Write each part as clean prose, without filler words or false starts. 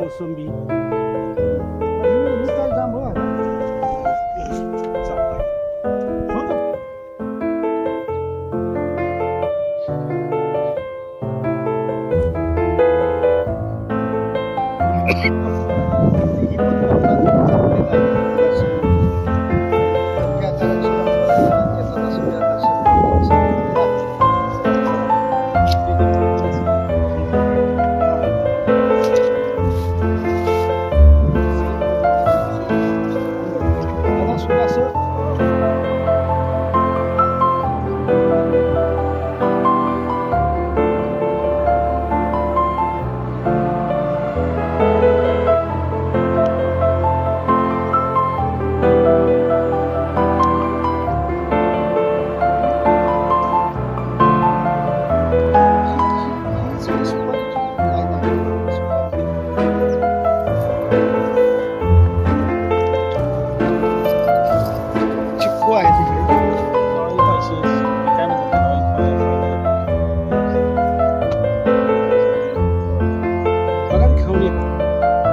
मोसंबी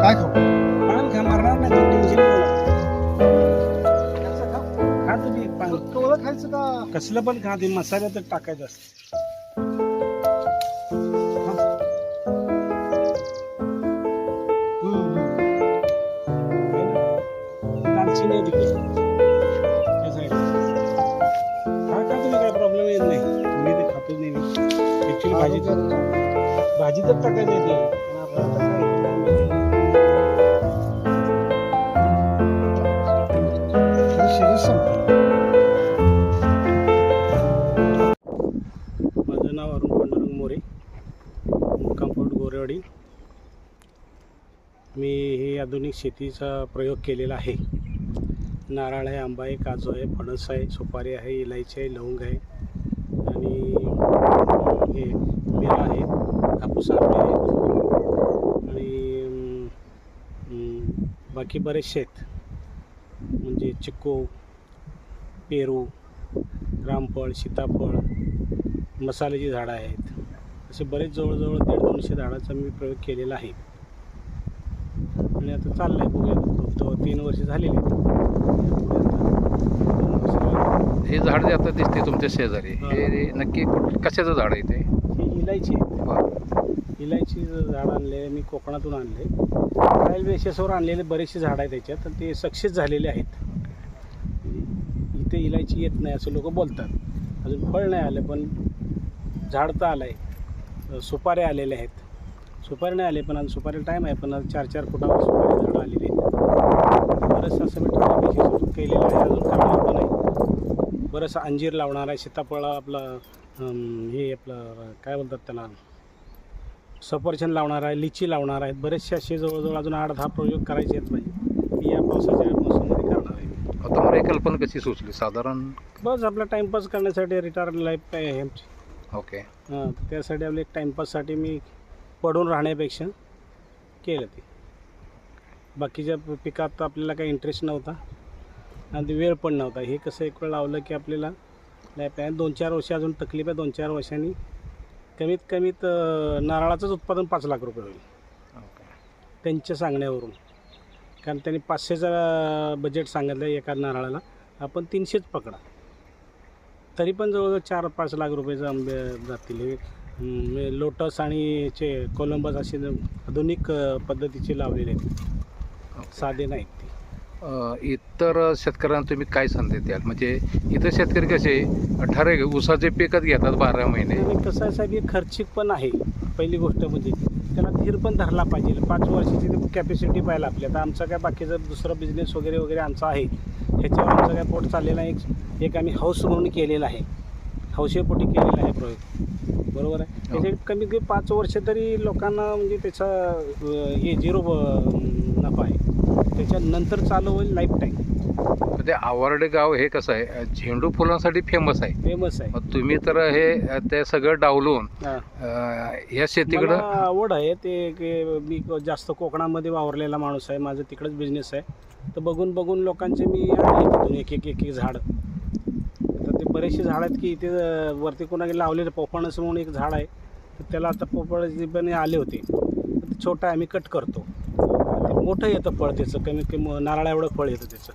काय खाऊ पान खा मारणार नाही तर टेन्शन खा तुम्ही पान कवळं खायचं का कसलं पण खा ते मसाल्यात टाकायचं असतं दालचिनी आहे तिकडे त्या साईडला खा खा तुम्ही काय प्रॉब्लेम येत नाही मी ते खातच नाही ऍक्च्युली भाजी तर टाकायची येते पण आपल्याला तर काय माझं नाव अरुण पांडुरंग मोरे, मुक्काम पोस्ट गोरेवाडी. मी हे आधुनिक शेतीचा प्रयोग केलेला आहे. नारळ आहे, आंबा आहे, काजू आहे, फणस आहे, सुपारी आहे, इलायची आहे, लवंग आहे आणि हे मिरा आहे, कापूस आंबे आहेत आणि बाकी बरेचसे आहेत म्हणजे चिक्कू, पेरू, रामफळ, सीताफळ, मसाल्याची झाडं आहेत. असे बरेच जवळजवळ 150-200 झाडाचा मी प्रयोग केलेला आहे आणि आता चाललं आहे. बघूया 3 वर्ष झालेली आहेत. हे झाड जे आता दिसते तुमच्या शेजारी हे नक्की कशाचं झाड आहे ते? ही इलायची आहे. इलायची झाड आणले मी कोकणातून आणले. ट्रायल बेसिसवर आणलेले बरेचसे झाड आहेत त्याच्यात तर ते सक्सेस झालेले आहेत. इथे इलायची येत नाही असं लोक बोलतात. अजून फळ नाही आलं पण झाड तर आलं आहे. सुपाऱ्या आलेल्या आहेत. सुपारी नाही आले पण आज सुपारीला टाईम आहे पण 4-4 फुटावर सुपारी झाडं आलेली आहेत. बरंचसं असं मी ट्रायल बेसिसवर केलेलं आहे. अजून करणार पण आहे. बरंचसं अंजीर लावणार आहे. सीताफळ आपलं हे आपलं काय बोलतात त्याला सफरचंद लावणार आहे, लिची लावणार आहेत. बरेचसे असे जवळजवळ अजून 8-10 प्रयोग करायचे आहेत माझे. मी या पावसाच्या मोसममध्ये करणार आहे. आता मला ही कल्पना कशी सुचली साधारण? बस आपला टाईमपास करण्यासाठी रिटायर्ड लाईफ आहे आमची. ओके. हां त्यासाठी आपले एक टाईमपाससाठी मी पडून राहण्यापेक्षा केलं ते. बाकीच्या पिकात आपल्याला काही इंटरेस्ट नव्हता आणि वेळ पण नव्हता. हे कसं एक वेळ लावलं की आपल्याला लाईफ आहे. 2-4 वर्ष अजून तकलीफ आहे. 2-4 वर्षांनी कमीत कमीत नारळाचंच उत्पादन 5 लाख रुपये होईल त्यांच्या सांगण्यावरून. कारण त्यांनी 500चा बजेट सांगितलं आहे एका नारळाला. आपण 300च पकडा तरी पण जवळजवळ 4-5 लाख रुपयाचे आंबे जातील. लोटस आणि कोलंबस असे आधुनिक पद्धतीचे लावलेले आहेत, साधे नाहीत ते. इतर शेतकऱ्यांना तुम्ही काय संदेश द्याल? म्हणजे इतर शेतकरी कसे ठराविक ऊसाचे पिकच घेतात 12 महिने. आणि कसं आहे साहेब, हे खर्चिक पण आहे. पहिली गोष्ट म्हणजे त्याला धीर पण धरला पाहिजे. 5 वर्षाची कॅपॅसिटी पाहिजे आपल्या. आता आमचा काय बाकीचा दुसरा बिझनेस वगैरे आमचा आहे. ह्याच्यावर आमचं काय पोट चाललेलं आहे. एक आम्ही हाऊस म्हणून केलेला आहे, हौसेपोटी केलेला आहे प्रयोग. बरोबर आहे. त्याचे कमीत कमी 5 वर्ष तरी लोकांना म्हणजे त्याचा हे 0 नफा आहे. त्याच्यानंतर चालू होईल लाईफ टाईम. ते आवरडे गाव हे कसं आहे झेंडू फुलांसाठी फेमस आहे. मग तुम्ही तर हे ते सगळं डावलून या शेतीकडं आवड आहे. ते मी जास्त कोकणामध्ये वावरलेला माणूस आहे. माझं तिकडंच बिझनेस आहे. तर बघून लोकांचे मी आणले तिथून एक झाड. तर ते बरेचसे झाड आहेत की इथे वरती कोणाकडे लावलेलं पोपणस म्हणून एक झाड आहे. तर त्याला आता पोपळाचे पण आले होते. छोटं आहे आम्ही कट करतो. ते मोठं येतं फळ त्याचं, कमीत कमी नारळा एवढं फळ येतं त्याचं.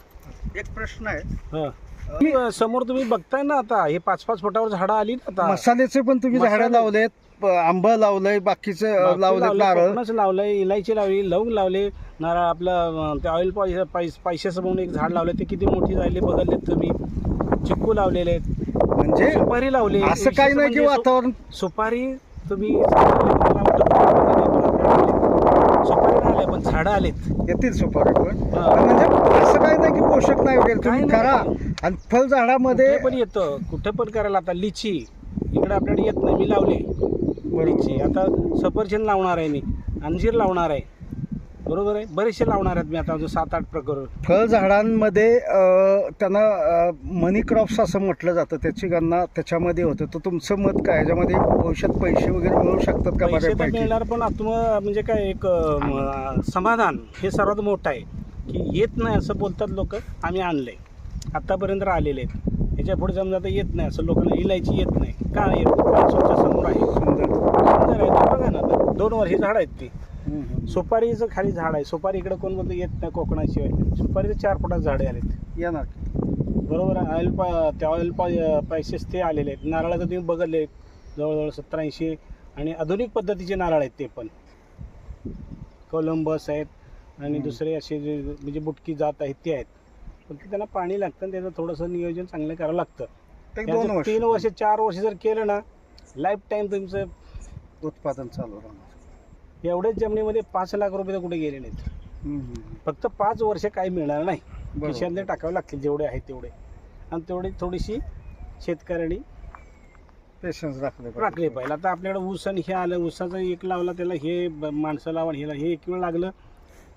एक प्रश्न आहे, हां समोर तुम्ही बघताय ना आता हे 5-5 फुटावर झाडं आली ना आता. मसाल्याचे पण तुम्ही झाडं मसाले. लावलेत, आंबा लावलंय, बाकीचे लावलेत, नारळ. कोकणच लावलंय, इलायची लावली, लवंग लावले, नारळ आपलं ते ऑइल पैशाचं म्हणून एक झाड लावलं, ते किती मोठी झाली बघितलेत तुम्ही. चिक्कू लावलेले आहेत, म्हणजे सुपारी लावली. असं काही नाही की वातावरण सुपारी तुम्ही सुपारी नाही आल्या पण झाडं आलेत. येतील सुपारी पण. हा. पण म्हणजे असं काही नाही की पोषक नाही वगैरे, काही तुम्ही नाही. करा. आणि फळ झाडामध्ये कुठे पण येतं, कुठे पण करायला. आता लिची इकडे आपल्याकडे येत नाही, मी लावले लिची. आता सफरचंद लावणार आहे मी, अंजीर लावणार आहे, बरोबर आहे. बरेचसे लावणार आहेत मी आता, 7-8 प्रकार. फळ झाडांमध्ये त्यांना मनी क्रॉप्स असं म्हटलं जातं, त्याची गणना त्याच्यामध्ये होते. तर तुमचं मत काय, याच्यामध्ये भविष्यात पैसे वगैरे मिळू शकतात का? पैसे तर बऱ्यापैकी मिळणार, पण म्हणजे काय एक समाधान हे सर्वात मोठं आहे की येत नाही असं बोलतात लोक. आम्ही आणलंय, आतापर्यंत आलेले आहेत. याच्या पुढे समजा तर येत नाही असं लोकांना इलायची येत नाही का, येत नाही. स्वतः समोर आहे, सुंदर आहे ते, बघा ना. 2 वर्षी झाड आहेत ती. सुपारीचं खाली झाड आहे, सुपारी इकडे कोण बोलतो येत नाही कोकणाशिवाय. सुपारीचं 4 फुटात झाडे आलेत, येणार. बरोबर आहे. ऑइल पैसेस ते आलेले आहेत. नारळाचं तुम्ही बघितले जवळजवळ 70-80 आणि आधुनिक पद्धतीचे नारळ आहेत, ते पण कोलंबस आहेत आणि दुसरे असे जे म्हणजे बुटकी जात आहेत ते आहेत. पण ते त्यांना पाणी लागतं आणि त्याचं थोडंसं नियोजन चांगलं करावं लागतं. 2 वर्ष 3 वर्ष 4 वर्ष जर केलं ना, लाईफ टाईम तुमचं उत्पादन चालू राहणार. एवढ्याच जमिनीमध्ये 5 लाख रुपये तर कुठे गेले नाहीत. फक्त 5 वर्ष काही मिळणार नाही, खिशातले टाकावे लागतील जेवढे आहेत तेवढे. आणि तेवढी थोडीशी शेतकऱ्यांनी पेशन्स राखले पाहिजे. आता आपल्याकडे ऊस आणि हे आलं, ऊसाचं एक लावला त्याला हे माणसं लावून हे एक वेळ लागलं,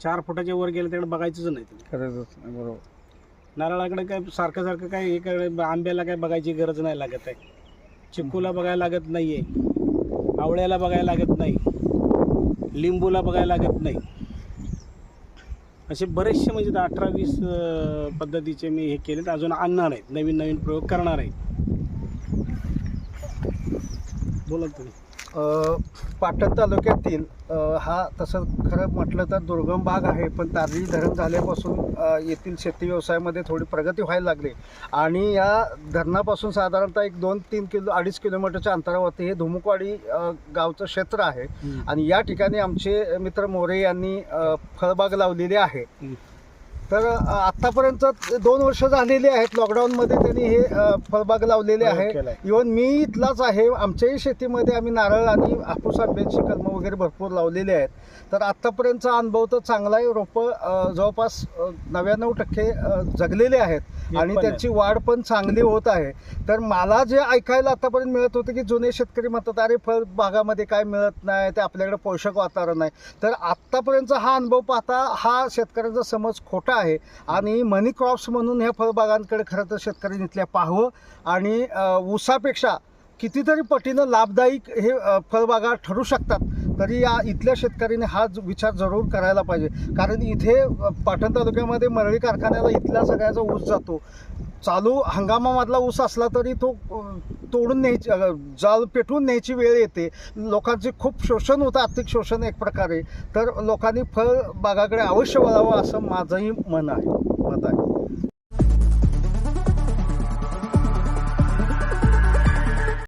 4 फुटाच्या वर गेलं त्याकडे बघायचंच नाही तुम्ही. खरंच बरोबर. नारळाकडे काय सारखं काय इकडे आंब्याला काय बघायची गरज नाही लागत आहे, चिक्कूला बघायला लागत नाही आहे, आवळ्याला बघायला लागत नाही, लिंबूला बघायला लागत नाही. असे बरेचसे म्हणजे 18-20 पद्धतीचे मी हे केलेत, अजून आणणार आहेत, नवीन प्रयोग करणार आहे. बोला तुम्ही. पाटण तालुक्यातील हा तसं खरं म्हटलं तर दुर्गम भाग आहे, पण तारली धरण झाल्यापासून येथील शेती व्यवसायामध्ये थोडी प्रगती व्हायला लागली. आणि या धरणापासून साधारणतः 2-3 2.5 किलोमीटरच्या अंतरावरती हे धुमुकवाडी गावचं क्षेत्र आहे. आणि या ठिकाणी आमचे मित्र मोरे यांनी फळबाग लावलेली आहे. तर आत्तापर्यंत 2 वर्ष झालेली आहेत. लॉकडाऊनमध्ये त्यांनी हे फळबाग लावलेले आहे. इव्हन मी इथलाच आहे. आमच्याही शेतीमध्ये आम्ही नारळ आणि हापूस आंब्याची कलमं वगैरे भरपूर लावलेली आहेत. तर आत्तापर्यंतचा अनुभव तर चांगला आहे. रोपं जवळपास 99% जगलेले आहेत आणि त्यांची वाढ पण चांगली होत आहे. तर मला जे ऐकायला आत्तापर्यंत मिळत होतं की जुने शेतकरी म्हणतात अरे फळबागामध्ये काय मिळत नाही, ते आपल्याकडे पोषक वातावरण नाही. तर आत्तापर्यंतचा हा अनुभव पाहता हा शेतकऱ्यांचा समज खोटा आहे. आणि मनी क्रॉप्स म्हणून ह्या फळबागांकडे खरं तर शेतकऱ्यांनी इथल्या पाहावं. आणि ऊसापेक्षा कितीतरी पटीनं लाभदायक हे फळबागा ठरू शकतात. तरी या इथल्या शेतकऱ्यांनी हा विचार जरूर करायला पाहिजे. कारण इथे पाटण तालुक्यामध्ये मरळी कारखान्याला इथल्या सगळ्याचा ऊस जातो. चालू हंगामामधला ऊस असला तरी तो तोडून न्यायची, जाळ पेटवून न्यायची वेळ येते. लोकांचे खूप शोषण होतं, आर्थिक शोषण एक प्रकारे. तर लोकांनी फळबागाकडे अवश्य वळावं असं माझंही मत आहे.